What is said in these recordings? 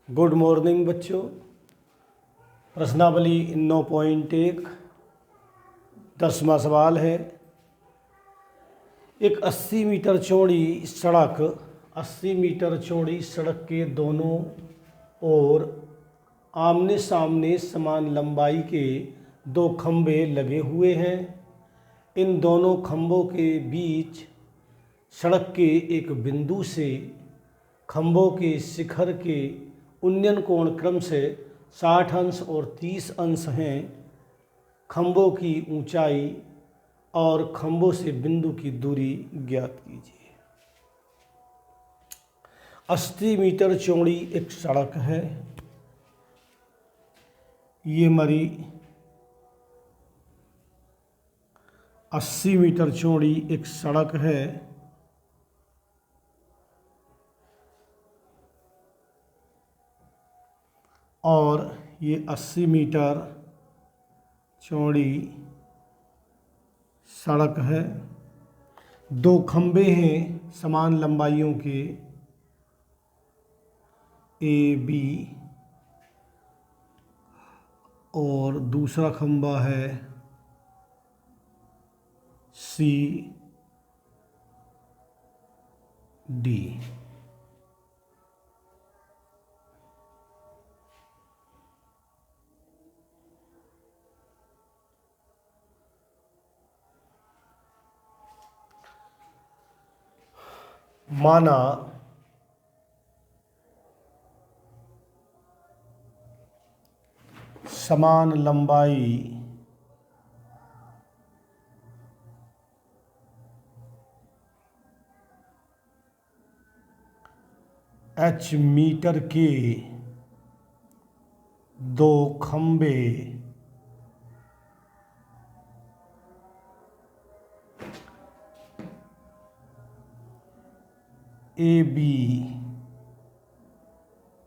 Good morning बच्चों। प्रश्नावली 9.1 10वां सवाल है। एक 80 मीटर चौड़ी सड़क के दोनों ओर आमने सामने समान लंबाई के दो खंभे लगे हुए हैं। इन दोनों खंभों के बीच सड़क के एक बिंदु से खंभों के शिखर के उन्नयन कोण क्रम से 60 अंश और 30 अंश हैं। खंभों की ऊंचाई और खंभों से बिंदु की दूरी ज्ञात कीजिए। 80 मीटर चौड़ी एक सड़क है। ये हमारी 80 मीटर चौड़ी एक सड़क है। और ये 80 मीटर चौड़ी सड़क है। दो खंभे हैं समान लंबाइयों के ए बी, और दूसरा खंभा है सी डी। माना समान लंबाई h मीटर के दो खंभे ए बी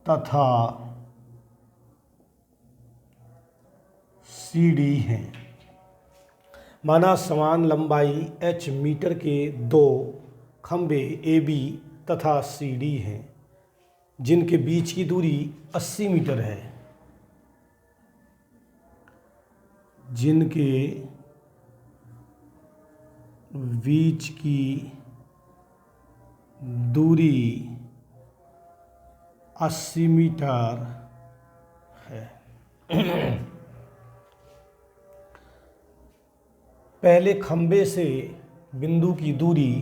तथा सी डी हैं। माना समान लंबाई h मीटर के दो खंभे ए बी तथा सी डी हैं, जिनके बीच की दूरी 80 मीटर है। जिनके बीच की दूरी 80 मीटर है। पहले खंभे से बिंदु की दूरी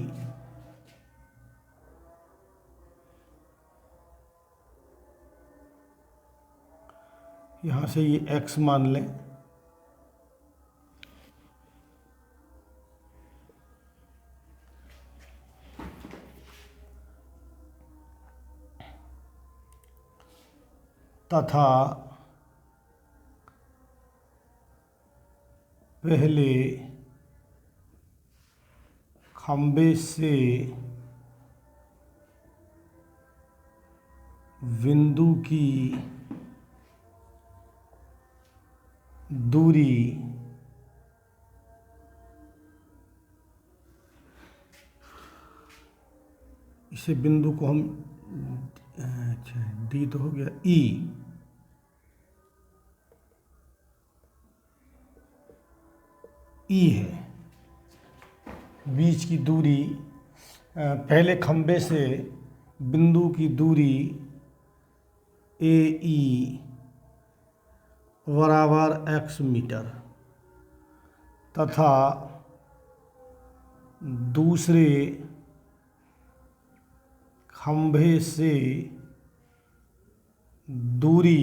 यहाँ से ये x मान लें। तथा पहले खंभे से बिंदु की दूरी इसे बिंदु को हम डी तो हो गया ई, है। बीच की दूरी पहले खंभे से बिंदु की दूरी ए ई बराबर x मीटर तथा दूसरे खंभे से दूरी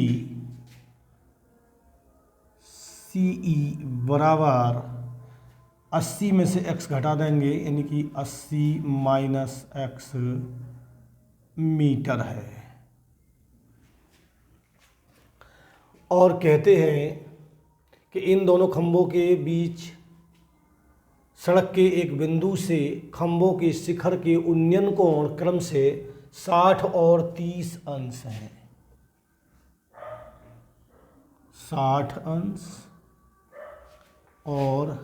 सी ई बराबर 80 में से x घटा देंगे, यानी कि 80 माइनस x मीटर है। और कहते हैं कि इन दोनों खंभों के बीच सड़क के एक बिंदु से खंभों के शिखर के उन्नयन कोण क्रम से 60 और 30 अंश हैं। 60 अंश और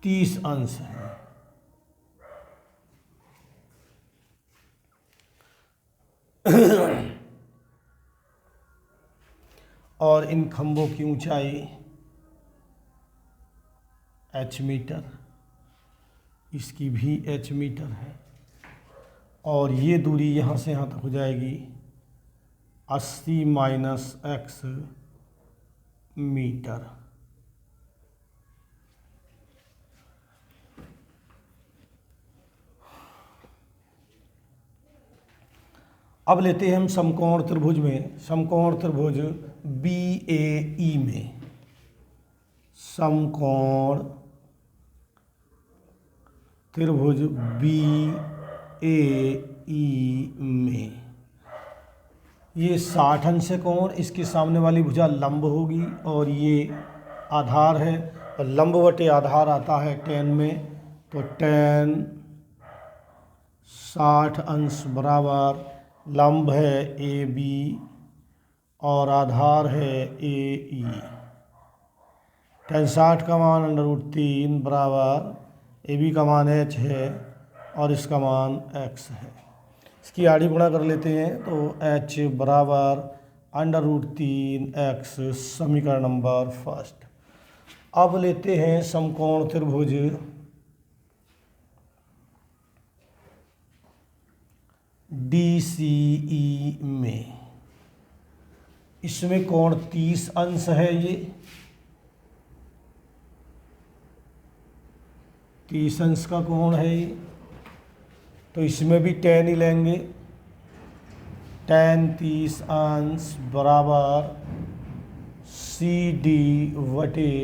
30 अंश हैं। और इन खंभों की ऊंचाई h मीटर, इसकी भी h मीटर है, और ये दूरी यहाँ से यहाँ तक हो जाएगी 80 माइनस x मीटर। अब लेते हैं हम समकोण त्रिभुज में, समकोण त्रिभुज BAE में, समकोण त्रिभुज BAE में ये 60 अंश है कोण, इसके सामने वाली भुजा लंब होगी और ये आधार है, और लंब बटे आधार आता है tan में, तो tan 60 अंश बराबर लंब है AB और आधार है AE। tan 60 का मान √3 बराबर AB का मान h है और इसका मान x है। इसकी आड़ी गुणा कर लेते हैं तो h बराबर √3x, समीकरण नंबर फर्स्ट। अब लेते हैं समकोण त्रिभुज DCE में, इसमें कोण 30 अंश है, ये 30 अंश का कोण है ये, तो इसमें भी tan ही लेंगे, tan 30 अंश बराबर CD बटे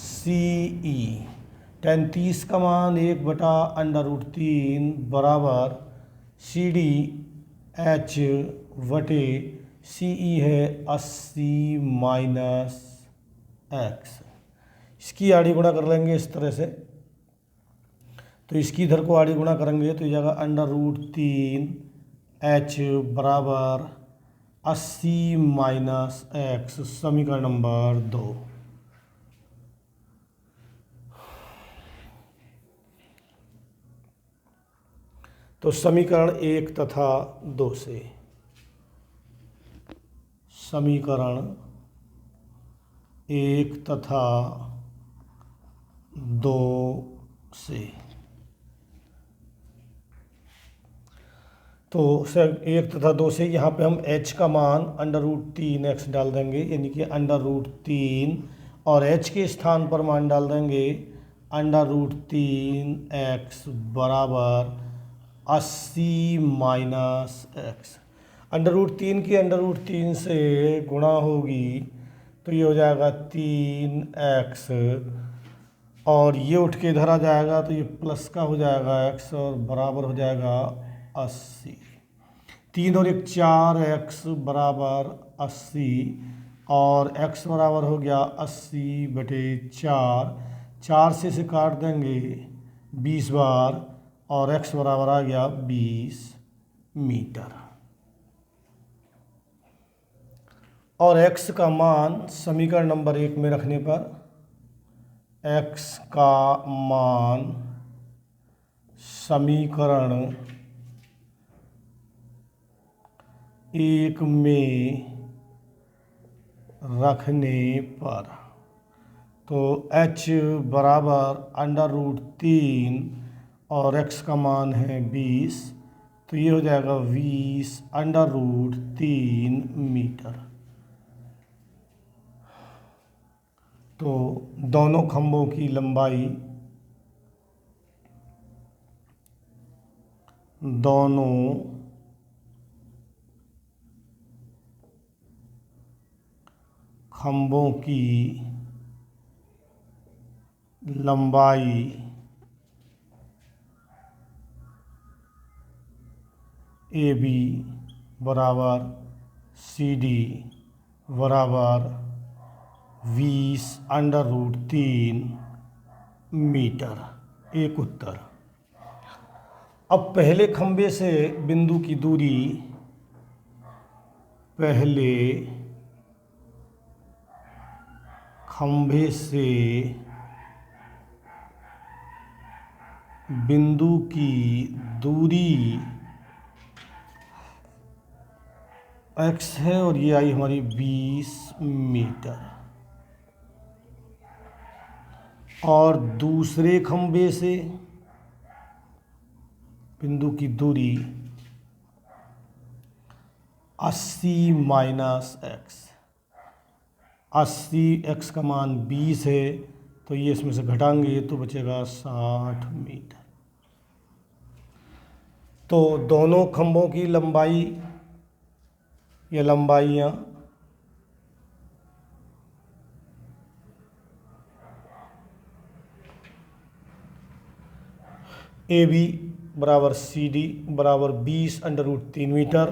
CE। tan 30 का मान 1/√3 बराबर CD h बटे CE है 80 माइनस x। इसकी आड़ी गुणा कर लेंगे इस तरह से, तो इसकी इधर को आड़ी गुणा करेंगे तो ये जाएगा √3 h बराबर 80 माइनस x, समीकरण नंबर 2। तो समीकरण 1 तथा 2 से, समीकरण 1 तथा 2 से, तो सर 1 तथा 2 से यहाँ पे हम h का मान √3x डाल देंगे, यानी कि √3, और h के स्थान पर मान डाल देंगे √3x बराबर 80 माइनस x। √3 की √3 से गुणा होगी तो ये हो जाएगा 3x, और ये उठ के इधर आ जाएगा तो ये प्लस का हो जाएगा x और बराबर हो जाएगा 80। 3 और 1 4x बराबर 80, और x बराबर हो गया 80 बटे 4, 4 से इसे काट देंगे 20 बार, और x बराबर आ गया 20 मीटर। और x का मान समीकरण नंबर 1 में रखने पर x का मान समीकरण 1 में रखने पर, तो h बराबर √3 और x का मान है 20, तो ये हो जाएगा 20 √3 मीटर। तो दोनों खंभों की लंबाई, दोनों खंभों की लंबाई AB बराबर CD बराबर 20 √3 मीटर, एक उत्तर। अब पहले खंभे से बिंदु की दूरी, पहले खंभे से बिंदु की दूरी x है और ये आई हमारी 20 मीटर। और दूसरे खंबे से बिंदु की दूरी 80 माइनस एक्स। 80 x का मान 20 है तो ये इसमें से घटाएंगे तो बचेगा 60 मीटर। तो दोनों खंभों की लंबाई या लंबाइयाँ AB बराबर CD बराबर 20√3 मीटर।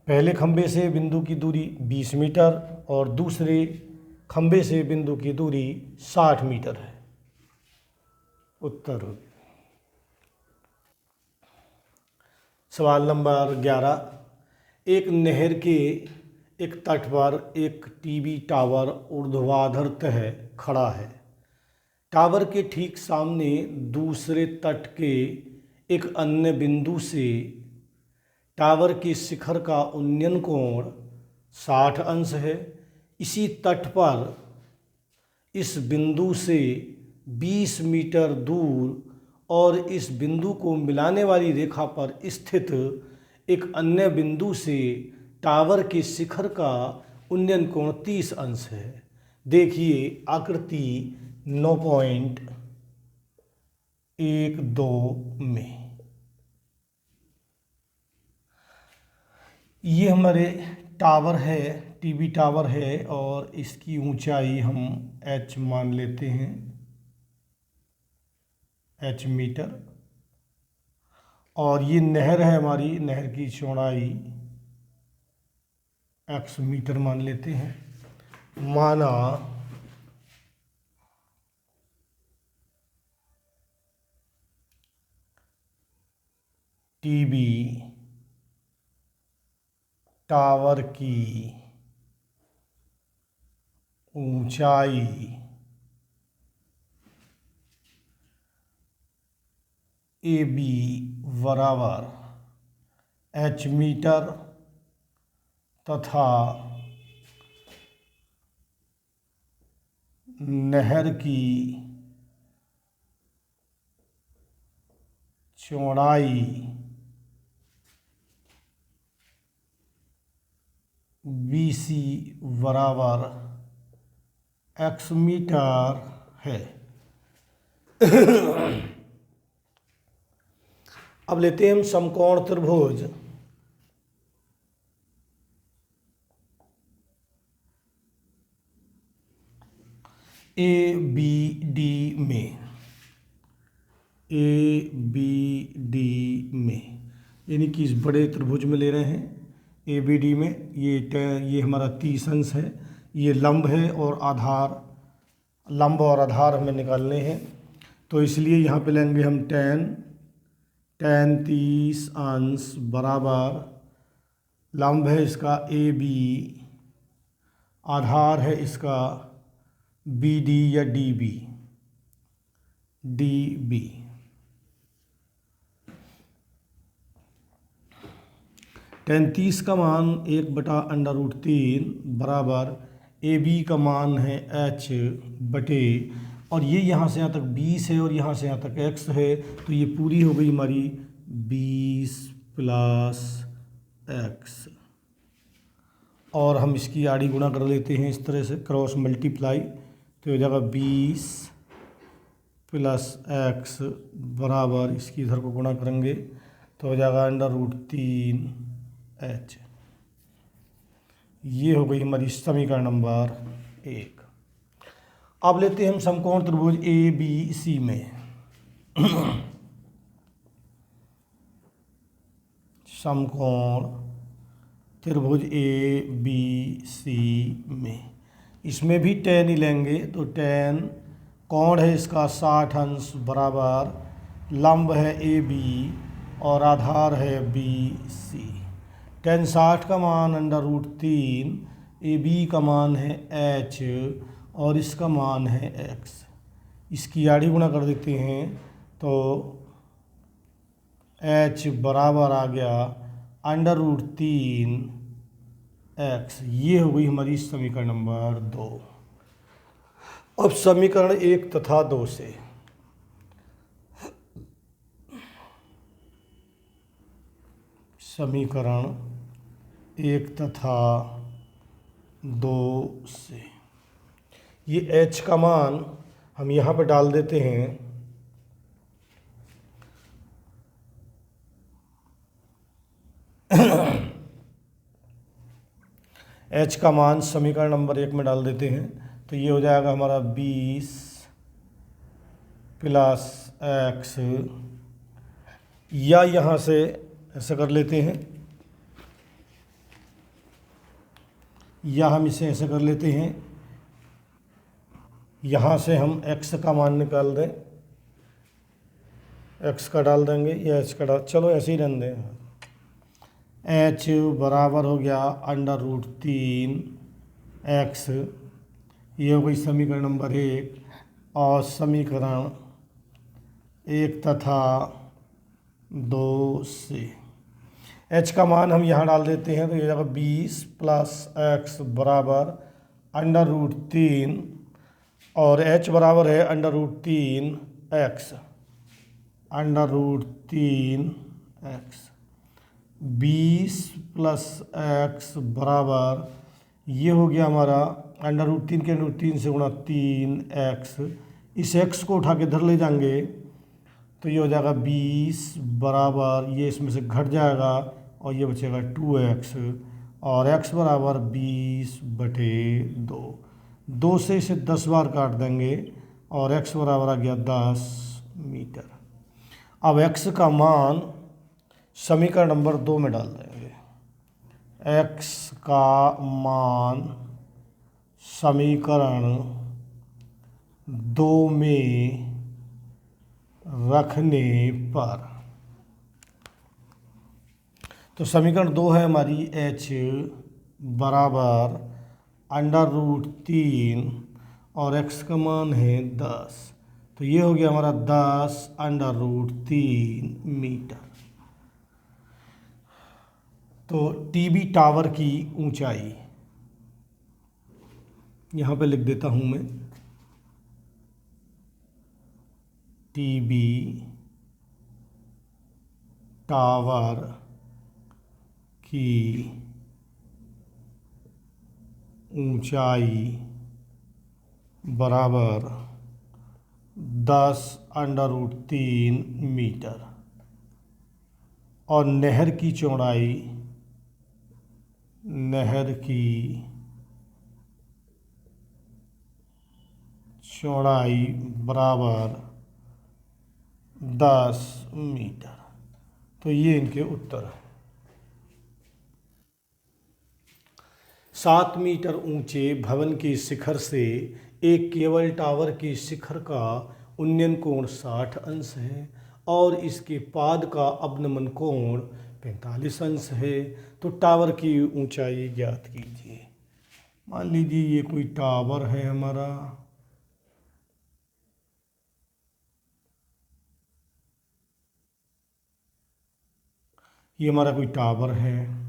पहले खंबे से बिंदु की दूरी 20 मीटर और दूसरे खंबे से बिंदु की दूरी 60 मीटर है। उत्तर सवाल नंबर 11। एक नहर के एक तट पर एक टीवी टावर ऊर्ध्वाधर तह खड़ा है। टावर के ठीक सामने दूसरे तट के एक अन्य बिंदु से टावर के शिखर का उन्नयन कोण 60 अंश है। इसी तट पर इस बिंदु से 20 मीटर दूर और इस बिंदु को मिलाने वाली रेखा पर स्थित एक अन्य बिंदु से टावर के शिखर का उन्नयन कोण 30 अंश है। देखिए आकृति 9.12 में ये हमारे टावर है, टीवी टावर है और इसकी ऊंचाई हम h मान लेते हैं, h मीटर। और ये नहर है हमारी, नहर की चौड़ाई x मीटर मान लेते हैं। माना टीवी टावर की ऊंचाई AB बराबर h मीटर तथा नहर की चौड़ाई BC बराबर x मीटर है। अब लेते हैं हम समकोण त्रिभुज ABD में, ABD में यानी कि इस बड़े त्रिभुज में ले रहे हैं ABD में। ये हमारा 30 अंश है। ये लंब है और आधार, लंब और आधार हमें निकालने हैं तो इसलिए यहाँ पे लेंगे हम tan 30 अंश बराबर लंब है इसका AB, आधार है इसका BD या DB। tan 30 का मान 1/√3 बराबर AB का मान है h बटे, और ये यहाँ से यहाँ तक 20 है और यहाँ से यहाँ तक x है तो ये पूरी हो गई हमारी 20 + x। और हम इसकी आड़ी गुणा कर लेते हैं इस तरह से, क्रॉस मल्टीप्लाई, तो हो जाएगा 20 + x बराबर, इसकी इधर को गुणा करेंगे तो हो जाएगा √3h। ये हो गई हमारी समीकरण नंबर 1। अब लेते हैं हम समकोण त्रिभुज ABC में। समकोण त्रिभुज ABC में, इसमें भी tan ही लेंगे तो tan, कोण है इसका 60 अंश बराबर लंब है AB और आधार है BC। tan 60 का मान √3, AB का मान है h और इसका मान है x। इसकी आड़ी गुणा कर देते हैं तो h बराबर आ गया √3 एक्स। ये हो गई हमारी समीकरण नंबर 2। अब समीकरण 1 तथा 2 से समीकरण 1 तथा 2 से ये h का मान हम यहाँ पर डाल देते हैं। h का मान समीकरण नंबर 1 में डाल देते हैं, तो ये हो जाएगा हमारा 20 प्लस एक्स, या यहाँ से ऐसा कर लेते हैं, या हम इसे ऐसे कर लेते हैं, यहाँ से हम x का मान निकाल दें, x का डाल देंगे या h का डाल, चलो ऐसे ही रहने दें। h बराबर हो गया √3 x, ये हो गई समीकरण नंबर 1। और समीकरण 1 तथा 2 से h का मान हम यहाँ डाल देते हैं, तो ये जाएगा 20 प्लस x बराबर √3, और h बराबर है √3 x, √3 x। 20 प्लस x बराबर, ये हो गया हमारा √3 के √3 से गुणा 3x। इस x को उठा के इधर ले जाएंगे, तो ये हो जाएगा 20 बराबर, ये इसमें से घट जाएगा और ये बचेगा 2x, और x बराबर 20/2। 2 से इसे 10 बार काट देंगे और x बराबर आ गया 10 मीटर। अब x का मान समीकरण नंबर 2 में डाल देंगे। x का मान समीकरण 2 में रखने पर, तो समीकरण 2 है हमारी h बराबर √3 और x का मान है 10, तो ये हो गया हमारा 10 √3 मीटर। तो टीवी टावर की ऊंचाई यहाँ पे लिख देता हूँ मैं, टीवी टावर की ऊंचाई बराबर 10 √3 मीटर, और नहर की चौड़ाई बराबर 10 मीटर। तो ये इनके उत्तर हैं। 7 मीटर ऊंचे भवन के शिखर से एक केबल टावर के शिखर का उन्नयन कोण 60 अंश है और इसके पाद का अवनमन कोण 45 अंश है। तो टावर की ऊंचाई ज्ञात कीजिए। मान लीजिए ये कोई टावर है हमारा, ये हमारा कोई टावर है,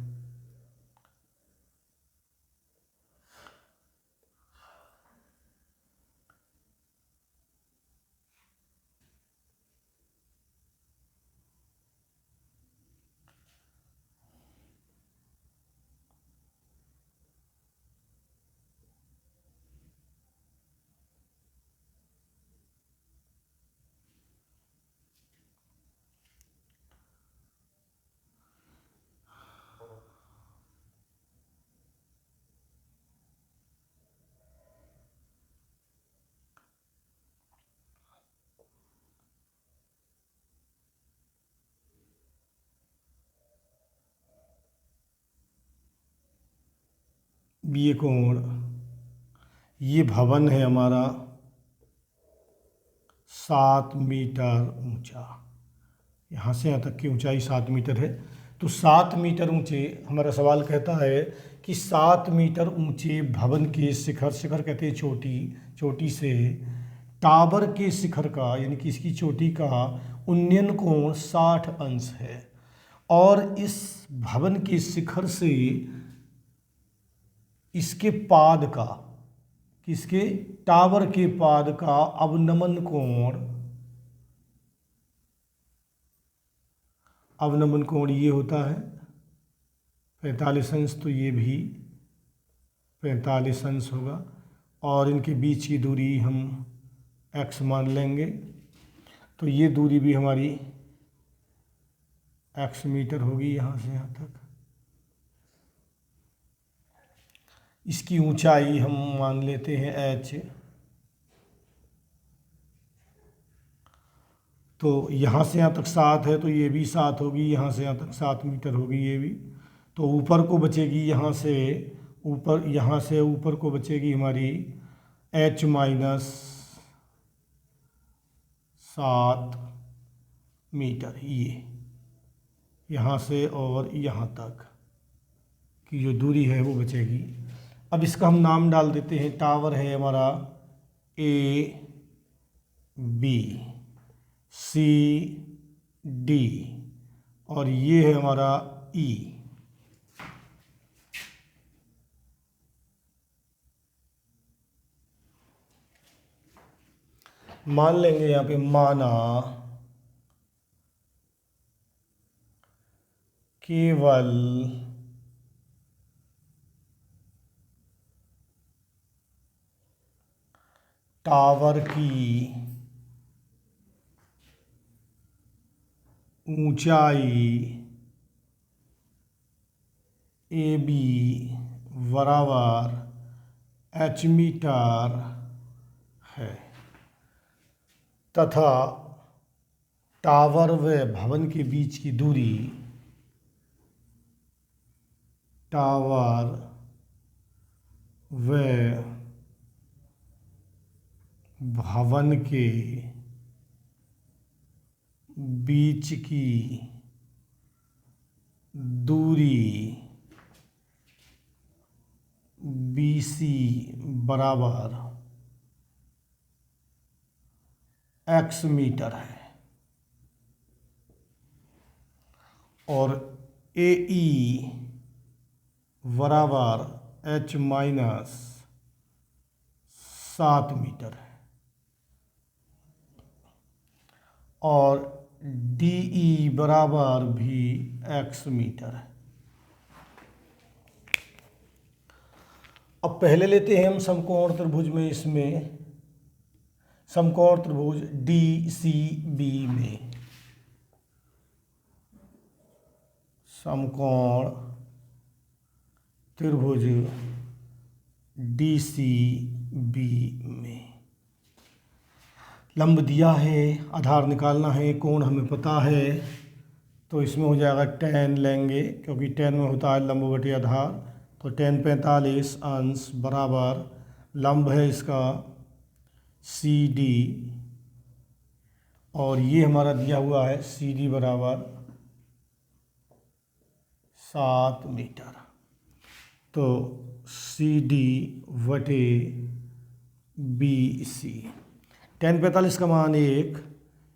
ये कोण, ये भवन है हमारा 7 मीटर ऊंचा, यहाँ से यहाँ तक की ऊंचाई 7 मीटर है। तो 7 मीटर ऊंचे, हमारा सवाल कहता है कि 7 मीटर ऊंचे भवन के शिखर, शिखर कहते हैं चोटी, चोटी से टावर के शिखर का यानी कि इसकी चोटी का उन्नयन कोण 60 अंश है, और इस भवन के शिखर से इसके पाद का, किसके, टावर के पाद का अवनमन कोण ये होता है 45 अंश, तो ये भी 45 अंश होगा। और इनके बीच की दूरी हम x मान लेंगे, तो ये दूरी भी हमारी x मीटर होगी यहाँ से यहाँ तक। इसकी ऊंचाई हम मान लेते हैं h, तो यहाँ से यहाँ तक 7 है, तो ये भी 7 होगी, यहाँ से यहाँ तक 7 मीटर होगी ये भी। तो ऊपर को बचेगी यहाँ से ऊपर को बचेगी हमारी h माइनस 7 मीटर, ये यहाँ से और यहाँ तक की जो दूरी है वो बचेगी। अब इसका हम नाम डाल देते हैं, टावर है हमारा ABCD और ये है हमारा E। मान लेंगे यहाँ पे, माना केवल टावर की ऊंचाई AB बराबर h मीटर है तथा टावर व भवन के बीच की दूरी टावर व भवन के बीच की दूरी BC बराबर x मीटर है और AE बराबर h माइनस 7 मीटर है और DE बराबर भी x मीटर है। अब पहले लेते हैं हम समकोण त्रिभुज में, इसमें समकोण त्रिभुज DCB में, समकोण त्रिभुज DCB में लंब दिया है, आधार निकालना है, कोण हमें पता है, तो इसमें हो जाएगा tan लेंगे, क्योंकि tan में होता है लंब बटे आधार, तो tan 45 अंश बराबर लंब है इसका CD और ये हमारा दिया हुआ है CD बराबर 7 मीटर, तो CD बटे BC। tan 45 का मान 1,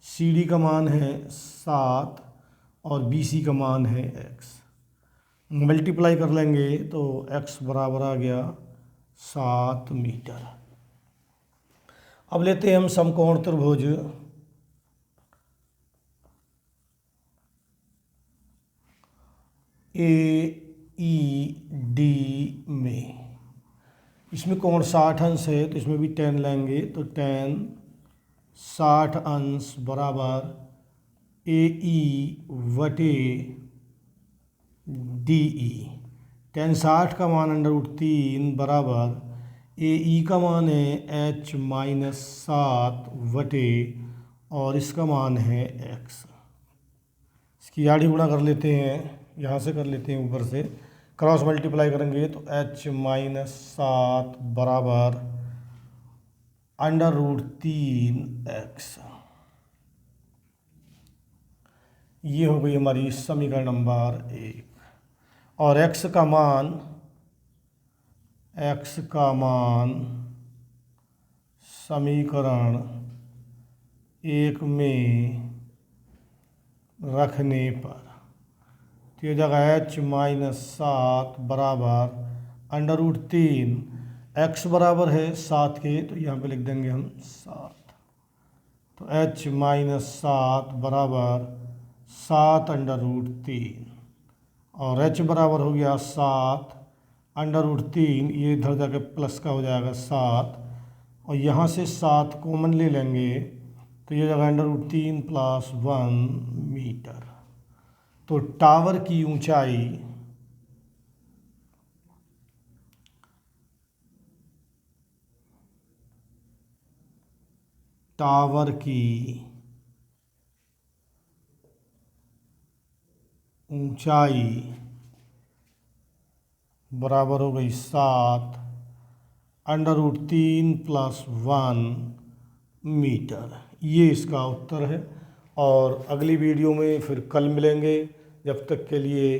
CD का मान है 7 और BC का मान है x। मल्टीप्लाई कर लेंगे तो x बराबर आ गया 7 मीटर। अब लेते हैं हम समकोण त्रिभुज AED में, इसमें कोण 60 अंश है, तो इसमें भी tan लेंगे, तो tan 60 अंश बराबर AE बटे DE। tan 60 का मान √3 बराबर AE का मान है h माइनस 7 बटे और इसका मान है x। इसकी आड़ी गुणा कर लेते हैं, यहाँ से कर लेते हैं, ऊपर से क्रॉस मल्टीप्लाई करेंगे तो h माइनस 7 बराबर √3x। ये हो गई हमारी समीकरण नंबर 1। और x का मान समीकरण 1 में रखने पर तो ये जगह h माइनस 7 बराबर √3 x बराबर है 7 के, तो यहाँ पे लिख देंगे हम 7। तो h माइनस 7 बराबर 7√3 और h बराबर हो गया 7√3, ये इधर जाके प्लस का हो जाएगा 7 और यहाँ से 7 कॉमन ले लेंगे तो ये जगह √3 + 1 मीटर। तो टावर की ऊंचाई बराबर हो गई 7√3 + 1 मीटर। ये इसका उत्तर है। और अगली वीडियो में फिर कल मिलेंगे। जब तक के लिए